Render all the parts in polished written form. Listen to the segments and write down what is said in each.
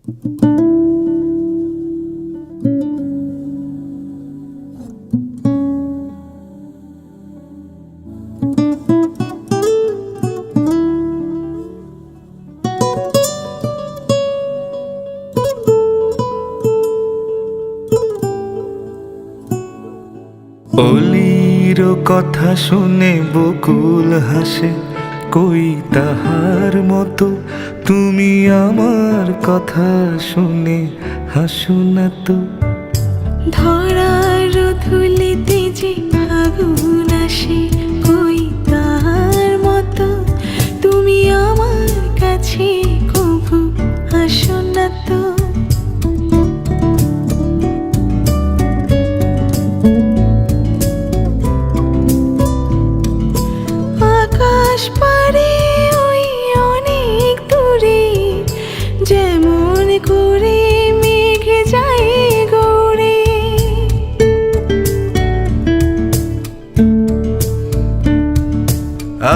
অলির কথা শুনে বকুল হাসে, কই তাহার মতো তুমি আমার কথা শুনে হাসো না তো। ধরার ধুলিতে যে ফাগুন আসে, কই তাহার মতো তুমি আমার কাছে কভু আসো না তো। আকাশ পারে ওই অনেক দূরে, যেমন করে মেঘ যায় গড়ে।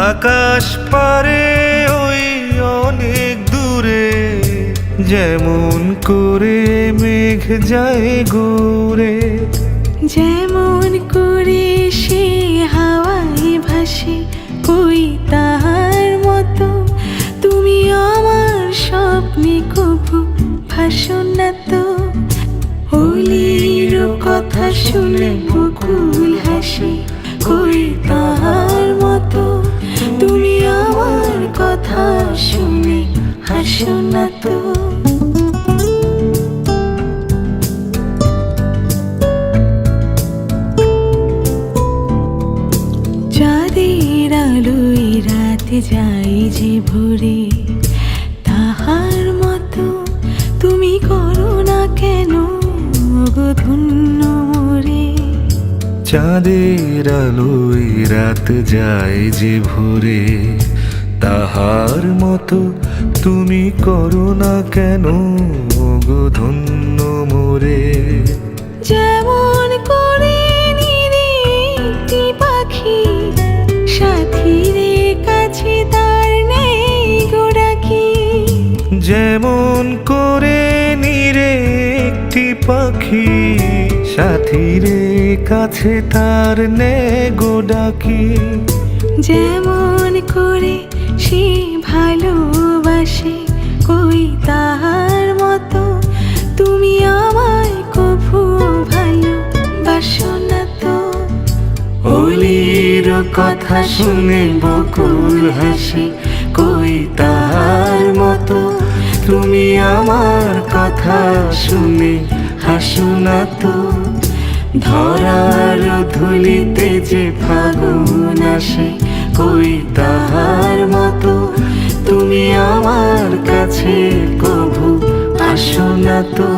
আকাশ পারে ওই অনেক দূরে, যেমন করে মেঘ যায় গোরে। যেমন করে সে হাওয়ায় ভাসে, কই তাহার মতো তুমি আমার স্বপ্নে কভু ভাসো না তো। অলির কথা শুনে বকুল হাসে, কই তাহার মতো তুমি আমার কথা শুনে হাসো না তো। চাঁদের আলোয় রাতে যাই যে ভোরে, তাহার মতো তুমি করো না কেন গো ধন্য মোরে। চাঁদের আলোয় রাত যায় যে ভোরে, তাহার মতো তুমি করো না কেন গো ধন্য মোরে। যেমন করে নিরে একটি পাখি, সাথীর কাছে তার নেই গো ডাকি। যেমন করে নিরে একটি পাখি, সাথীর কাছে তার নে গো ডাকি। যেমন করে সে ভালোবাসে, কই তাহার মতো তুমি আমায় কভু ভালোবাসো না তো। অলির কথা শুনে বকুল হাসে, কই তাহার মতো তুমি আমার কথা শুনে হাসো না তো। ধরার ধুলিতে যে ফাগুন আসে, কই তাহার মতো তুমি আমার কাছে কভু আসো না তো।